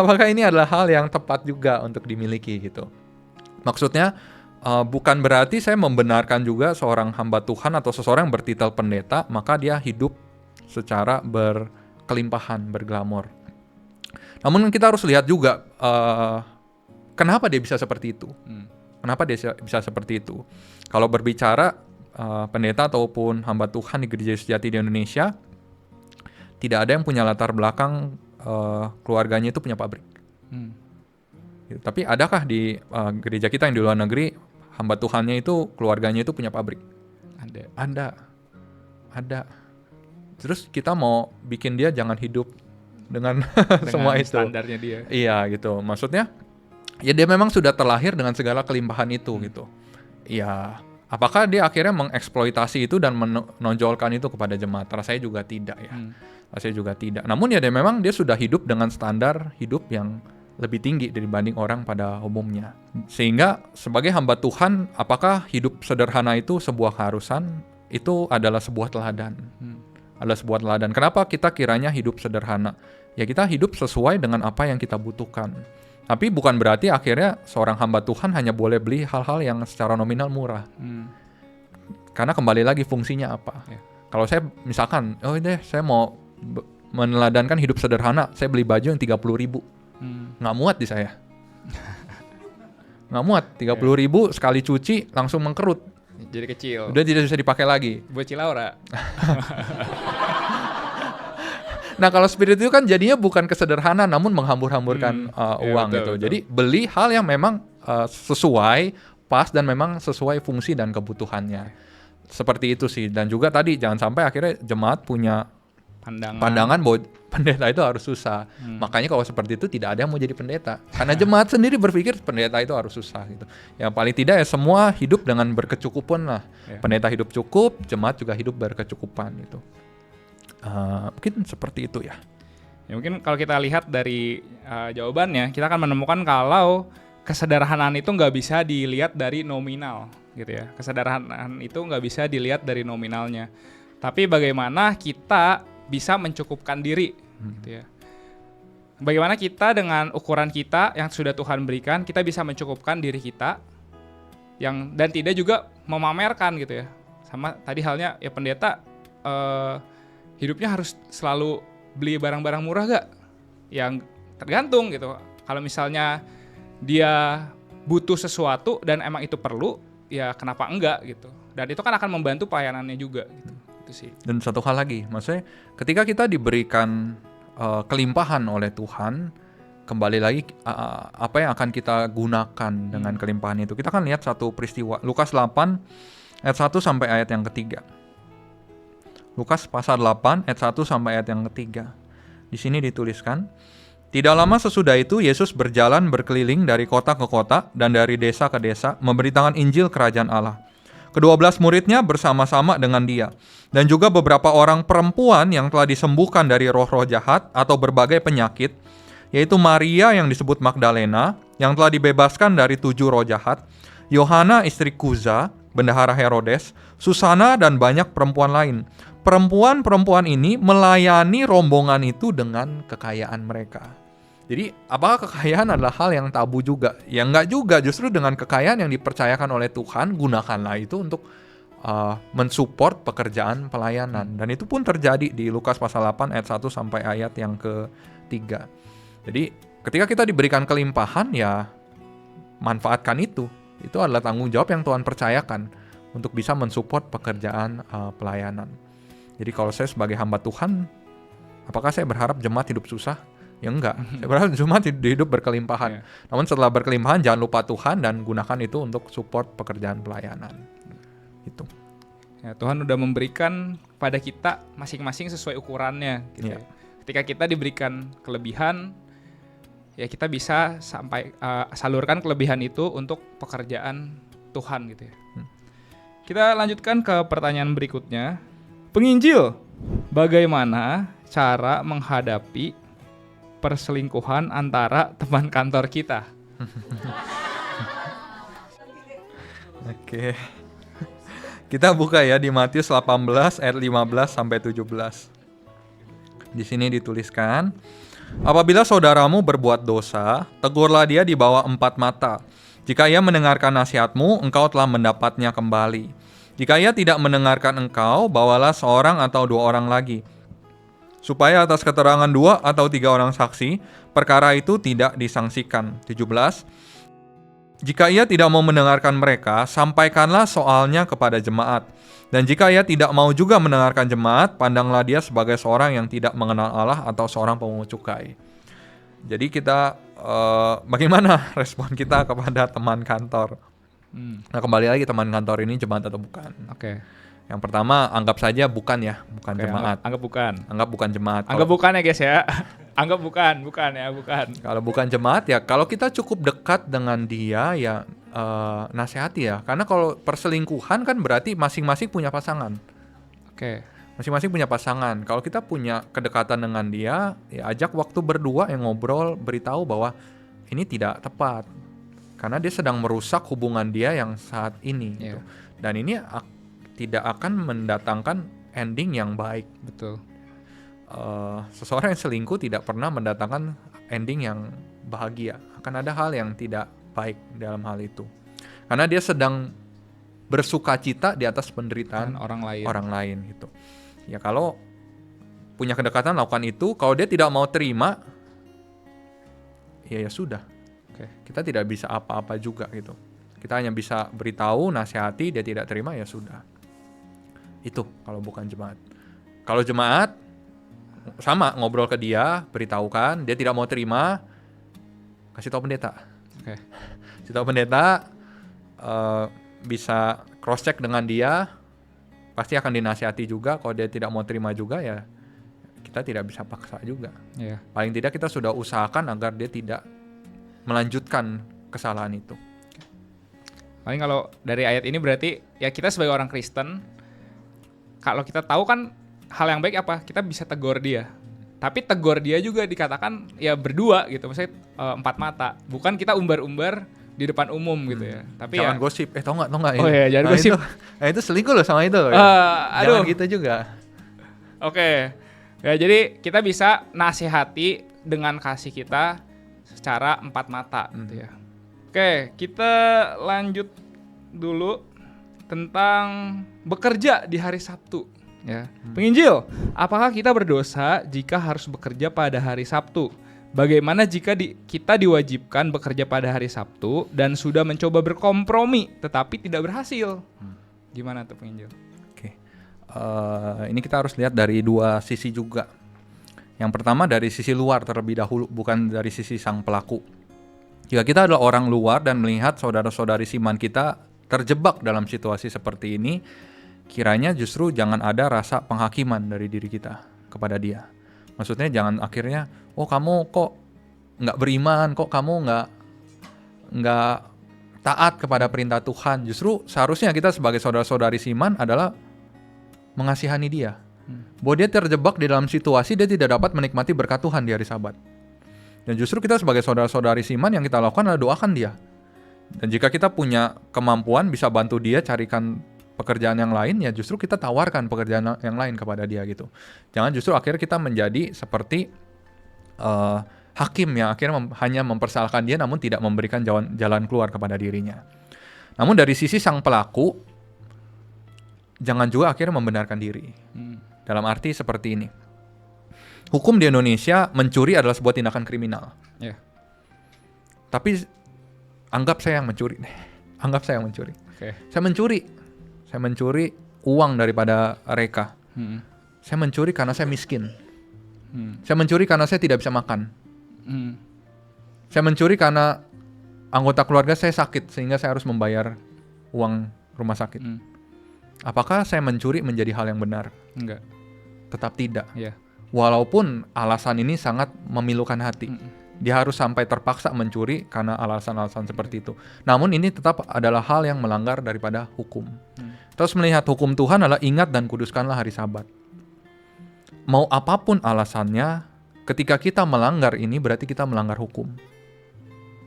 Apakah ini adalah hal yang tepat juga untuk dimiliki gitu? Maksudnya bukan berarti saya membenarkan juga seorang hamba Tuhan atau seseorang yang bertitel pendeta maka dia hidup secara berkelimpahan, berglamor. Namun kita harus lihat juga kenapa dia bisa seperti itu. Kenapa dia bisa seperti itu? Kalau berbicara pendeta ataupun hamba Tuhan di Gereja Yesus Sejati di Indonesia, tidak ada yang punya latar belakang keluarganya itu punya pabrik. Gitu. Tapi adakah di gereja kita yang di luar negeri hamba Tuhannya itu keluarganya itu punya pabrik? Ada. Terus kita mau bikin dia jangan hidup dengan semua itu. Standarnya dia. Iya gitu. Maksudnya ya dia memang sudah terlahir dengan segala kelimpahan itu gitu. Iya. Apakah dia akhirnya mengeksploitasi itu dan menonjolkan itu kepada jemaat? Rasanya juga tidak ya. Rasanya juga tidak. Namun ya dia memang dia sudah hidup dengan standar hidup yang lebih tinggi dibanding orang pada umumnya. Sehingga sebagai hamba Tuhan, apakah hidup sederhana itu sebuah keharusan? Itu adalah sebuah teladan. Adalah sebuah teladan. Kenapa kita kiranya hidup sederhana? Ya kita hidup sesuai dengan apa yang kita butuhkan. Tapi bukan berarti akhirnya seorang hamba Tuhan hanya boleh beli hal-hal yang secara nominal murah. Karena kembali lagi fungsinya apa. Kalau saya misalkan, saya mau meneladankan hidup sederhana, saya beli baju yang 30.000. Nggak muat di saya. Nggak muat, 30.000 sekali cuci langsung mengkerut. Jadi kecil. Udah tidak bisa dipakai lagi. Buat Cilaura. Nah kalau spirit itu kan jadinya bukan kesederhanaan namun menghambur-hamburkan uang betul, gitu. betul. Jadi beli hal yang memang sesuai, pas dan memang sesuai fungsi dan kebutuhannya. Seperti itu sih. Dan juga tadi jangan sampai akhirnya jemaat punya pandangan bahwa pendeta itu harus susah. Makanya kalau seperti itu tidak ada yang mau jadi pendeta. Karena jemaat sendiri berpikir pendeta itu harus susah gitu. Yang paling tidak ya semua hidup dengan berkecukupan lah. Pendeta hidup cukup, jemaat juga hidup berkecukupan gitu. Mungkin seperti itu ya. Ya mungkin kalau kita lihat dari jawabannya, kita akan menemukan kalau kesederhanaan itu nggak bisa dilihat dari nominal gitu ya. Kesederhanaan itu nggak bisa dilihat dari nominalnya. Tapi bagaimana kita bisa mencukupkan diri gitu ya. Bagaimana kita dengan ukuran kita yang sudah Tuhan berikan, kita bisa mencukupkan diri kita dan tidak juga memamerkan gitu ya. Sama tadi halnya ya pendeta hidupnya harus selalu beli barang-barang murah gak? Yang tergantung gitu. Kalau misalnya dia butuh sesuatu dan emang itu perlu, ya kenapa enggak gitu. Dan itu kan akan membantu pelayanannya juga gitu. Itu sih. Dan satu hal lagi, maksudnya ketika kita diberikan kelimpahan oleh Tuhan, kembali lagi apa yang akan kita gunakan dengan kelimpahan itu. Kita kan lihat satu peristiwa, Lukas 8 ayat 1 sampai ayat yang ketiga. Lukas pasal 8 ayat 1 sampai ayat yang ketiga. Di sini dituliskan, tidak lama sesudah itu Yesus berjalan berkeliling dari kota ke kota dan dari desa ke desa memberitakan Injil kerajaan Allah. Ke-12 muridnya bersama-sama dengan dia, dan juga beberapa orang perempuan yang telah disembuhkan dari roh-roh jahat atau berbagai penyakit, yaitu Maria yang disebut Magdalena, yang telah dibebaskan dari 7 roh jahat, Yohana istri Kuza, bendahara Herodes, Susana, dan banyak perempuan lain. Perempuan-perempuan ini melayani rombongan itu dengan kekayaan mereka. Jadi, apakah kekayaan adalah hal yang tabu juga? Ya enggak juga, justru dengan kekayaan yang dipercayakan oleh Tuhan, gunakanlah itu untuk mensupport pekerjaan pelayanan. Dan itu pun terjadi di Lukas pasal 8 ayat 1 sampai ayat yang ke-3. Jadi, ketika kita diberikan kelimpahan, ya manfaatkan itu. Itu adalah tanggung jawab yang Tuhan percayakan untuk bisa mensupport pekerjaan pelayanan. Jadi kalau saya sebagai hamba Tuhan, apakah saya berharap jemaat hidup susah? Ya enggak, saya berharap jemaat hidup berkelimpahan. Namun setelah berkelimpahan jangan lupa Tuhan dan gunakan itu untuk support pekerjaan pelayanan. Itu. Ya, Tuhan udah memberikan pada kita masing-masing sesuai ukurannya. Gitu. Ketika kita diberikan kelebihan, ya kita bisa salurkan kelebihan itu untuk pekerjaan Tuhan gitu ya. Kita lanjutkan ke pertanyaan berikutnya. Penginjil, bagaimana cara menghadapi perselingkuhan antara teman kantor kita? Oke. Kita buka ya di Matius 18 ayat 15 sampai 17. Di sini dituliskan, apabila saudaramu berbuat dosa, tegurlah dia di bawah 4 mata. Jika ia mendengarkan nasihatmu, engkau telah mendapatnya kembali. Jika ia tidak mendengarkan engkau, bawalah seorang atau 2 orang lagi, supaya atas keterangan 2 atau 3 orang saksi, perkara itu tidak disangsikan. 17. Jika ia tidak mau mendengarkan mereka, sampaikanlah soalnya kepada jemaat. Dan jika ia tidak mau juga mendengarkan jemaat, pandanglah dia sebagai seorang yang tidak mengenal Allah atau seorang pemungut cukai. Jadi kita, bagaimana respon kita kepada teman kantor? Nah kembali lagi, teman kantor ini jemaat atau bukan? Oke. Yang pertama, anggap saja bukan ya, bukan jemaat. Anggap bukan. Anggap bukan jemaat. Anggap bukan ya guys ya. Anggap bukan ya, bukan. Kalau bukan jemaat ya, kalau kita cukup dekat dengan dia ya nasihati ya. Karena kalau perselingkuhan kan berarti masing-masing punya pasangan. Oke. Masing-masing punya pasangan. Kalau kita punya kedekatan dengan dia, ya ajak waktu berdua yang ngobrol, beritahu bahwa ini tidak tepat karena dia sedang merusak hubungan dia yang saat ini gitu. Dan ini tidak akan mendatangkan ending yang baik. Betul. Seseorang yang selingkuh tidak pernah mendatangkan ending yang bahagia. Akan ada hal yang tidak baik dalam hal itu karena dia sedang bersukacita di atas penderitaan orang lain gitu. Ya kalau punya kedekatan lakukan itu, kalau dia tidak mau terima, ya sudah. Kita tidak bisa apa-apa juga gitu. Kita hanya bisa beritahu, nasihati, dia tidak terima ya sudah. Itu kalau bukan jemaat. Kalau jemaat sama ngobrol ke dia, beritahukan, dia tidak mau terima, kasih tahu pendeta. Kasih tahu pendeta, bisa cross check dengan dia, pasti akan dinasihati juga. Kalau dia tidak mau terima juga ya kita tidak bisa paksa juga. Paling tidak kita sudah usahakan agar dia tidak melanjutkan kesalahan itu. Paling kalau dari ayat ini berarti ya kita sebagai orang Kristen, kalau kita tahu kan hal yang baik apa, kita bisa tegur dia. Tapi tegur dia juga dikatakan ya berdua gitu, maksudnya 4 mata. Bukan kita umbar-umbar di depan umum gitu ya. Tapi jangan gosip. Tau nggak? Oh iya, jangan gosip. Itu selingkuh loh sama itu. Jangan gitu juga. Oke. Ya jadi kita bisa nasihati dengan kasih kita secara 4 mata gitu ya. Oke, kita lanjut dulu tentang bekerja di hari Sabtu ya. Penginjil, apakah kita berdosa jika harus bekerja pada hari Sabtu? Bagaimana jika kita diwajibkan bekerja pada hari Sabtu dan sudah mencoba berkompromi tetapi tidak berhasil? Gimana tuh penginjil? Ini kita harus lihat dari dua sisi juga. Yang pertama dari sisi luar terlebih dahulu, bukan dari sisi sang pelaku. Jika kita adalah orang luar dan melihat saudara-saudari seiman kita terjebak dalam situasi seperti ini, kiranya justru jangan ada rasa penghakiman dari diri kita kepada dia. Maksudnya jangan akhirnya, oh kamu kok nggak beriman, kok kamu nggak taat kepada perintah Tuhan. Justru seharusnya kita sebagai saudara-saudari seiman adalah mengasihani dia. Bahwa dia terjebak di dalam situasi dia tidak dapat menikmati berkat Tuhan di hari Sabat. Dan justru kita sebagai saudara-saudari seiman yang kita lakukan adalah doakan dia. Dan jika kita punya kemampuan bisa bantu dia carikan pekerjaan yang lain, ya justru kita tawarkan pekerjaan yang lain kepada dia gitu. Jangan justru akhirnya kita menjadi seperti hakim yang akhirnya hanya mempersalahkan dia namun tidak memberikan jalan keluar kepada dirinya. Namun dari sisi sang pelaku, jangan juga akhirnya membenarkan diri. Dalam arti seperti ini. Hukum di Indonesia mencuri adalah sebuah tindakan kriminal. Tapi anggap saya yang mencuri. Anggap saya yang mencuri. Saya mencuri uang daripada Reka. Saya mencuri karena saya miskin. Saya mencuri karena saya tidak bisa makan. Saya mencuri karena anggota keluarga saya sakit sehingga saya harus membayar uang rumah sakit. Apakah saya mencuri menjadi hal yang benar? Enggak. Tetap tidak. Walaupun alasan ini sangat memilukan hati. Dia harus sampai terpaksa mencuri karena alasan-alasan seperti itu. Namun ini tetap adalah hal yang melanggar daripada hukum. Terus melihat hukum Tuhan adalah ingat dan kuduskanlah hari Sabat. Mau apapun alasannya, ketika kita melanggar ini berarti kita melanggar hukum.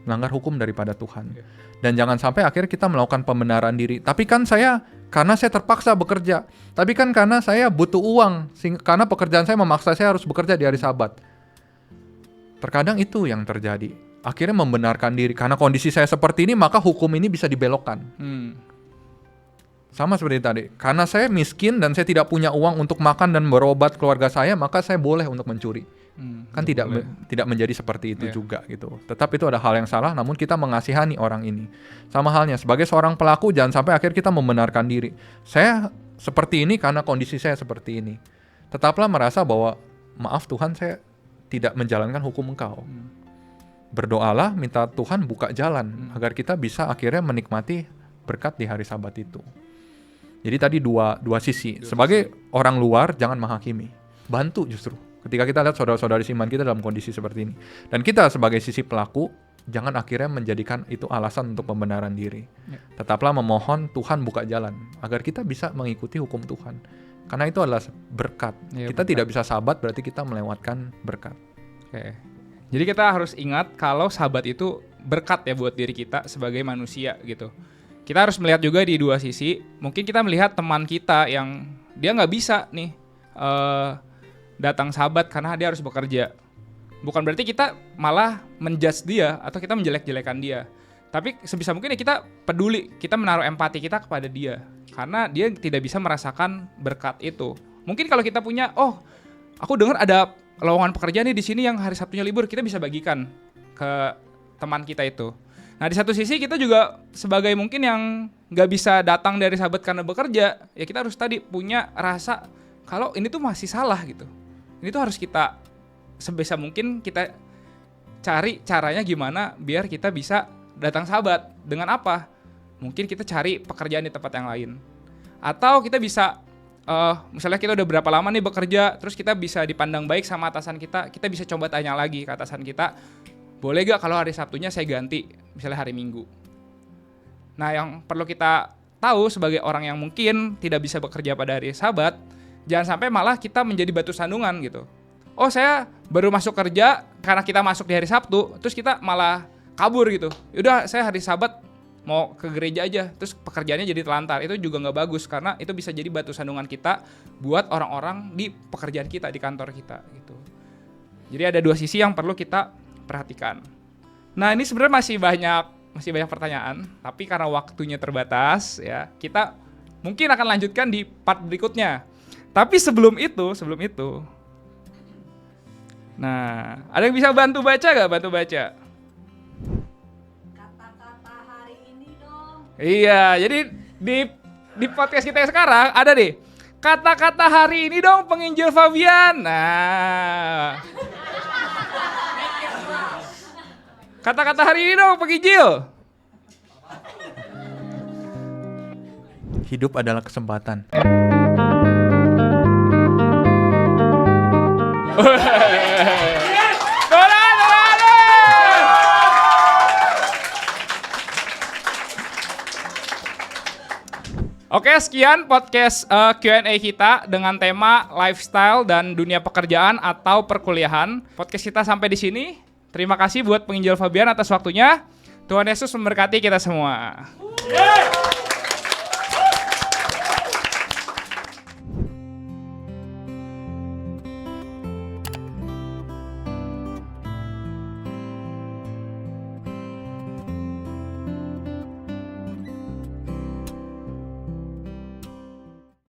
Melanggar hukum daripada Tuhan. Dan jangan sampai akhirnya kita melakukan pembenaran diri. Tapi kan karena saya terpaksa bekerja. Tapi kan karena saya butuh uang. Karena pekerjaan saya memaksa saya harus bekerja di hari Sabat. Terkadang itu yang terjadi. Akhirnya membenarkan diri. Karena kondisi saya seperti ini, maka hukum ini bisa dibelokkan. Sama seperti tadi. Karena saya miskin dan saya tidak punya uang untuk makan dan berobat keluarga saya, maka saya boleh untuk mencuri. Kan tidak menjadi seperti itu juga gitu. Tetap itu ada hal yang salah, namun kita mengasihani orang ini. Sama halnya sebagai seorang pelaku, jangan sampai akhir kita membenarkan diri. Saya seperti ini karena kondisi saya seperti ini. Tetaplah merasa bahwa maaf Tuhan, saya tidak menjalankan hukum Engkau. Berdoalah, minta Tuhan buka jalan agar kita bisa akhirnya menikmati berkat di hari Sabat itu. Jadi tadi dua sisi. Sebagai orang luar jangan menghakimi, bantu justru. Ketika kita lihat saudara-saudari seiman kita dalam kondisi seperti ini. Dan kita sebagai sisi pelaku, jangan akhirnya menjadikan itu alasan untuk pembenaran diri. Tetaplah memohon Tuhan buka jalan, agar kita bisa mengikuti hukum Tuhan. Karena itu adalah berkat. Kita tidak bisa Sabat, berarti kita melewatkan berkat. Jadi kita harus ingat kalau sahabat itu berkat ya buat diri kita sebagai manusia gitu. Kita harus melihat juga di dua sisi. Mungkin kita melihat teman kita yang dia nggak bisa nih datang sahabat karena dia harus bekerja. Bukan berarti kita malah menjudge dia atau kita menjelek-jelekan dia. Tapi sebisa mungkin ya kita peduli, kita menaruh empati kita kepada dia. Karena dia tidak bisa merasakan berkat itu. Mungkin kalau kita punya, oh aku dengar ada lowongan pekerjaan nih di sini yang hari Sabtunya libur, kita bisa bagikan ke teman kita itu. Nah di satu sisi kita juga sebagai mungkin yang nggak bisa datang dari sahabat karena bekerja, ya kita harus tadi punya rasa kalau ini tuh masih salah gitu. Ini tuh harus kita sebisa mungkin kita cari caranya gimana biar kita bisa datang sahabat. Dengan apa? Mungkin kita cari pekerjaan di tempat yang lain. Atau kita bisa misalnya kita udah berapa lama nih bekerja, terus kita bisa dipandang baik sama atasan kita bisa coba tanya lagi ke atasan kita, boleh gak kalau hari Sabtunya saya ganti, misalnya hari Minggu. Nah yang perlu kita tahu sebagai orang yang mungkin tidak bisa bekerja pada hari Sabat, jangan sampai malah kita menjadi batu sandungan gitu. Oh saya baru masuk kerja karena kita masuk di hari Sabtu, terus kita malah kabur gitu. Yaudah saya hari Sabat mau ke gereja aja, terus pekerjaannya jadi telantar. Itu juga nggak bagus karena itu bisa jadi batu sandungan kita buat orang-orang di pekerjaan kita, di kantor kita gitu. Jadi ada dua sisi yang perlu kita perhatikan. Nah ini sebenarnya masih banyak pertanyaan, tapi karena waktunya terbatas ya kita mungkin akan lanjutkan di part berikutnya. Tapi sebelum itu, nah ada yang bisa bantu baca nggak? Bantu baca. Iya, jadi di podcast kita yang sekarang ada deh kata-kata hari ini dong penginjil Fabian. Nah, kata-kata hari ini dong penginjil. Hidup adalah kesempatan. Oke, sekian podcast Q&A kita dengan tema lifestyle dan dunia pekerjaan atau perkuliahan. Podcast kita sampai di sini. Terima kasih buat penginjil Fabian atas waktunya. Tuhan Yesus memberkati kita semua.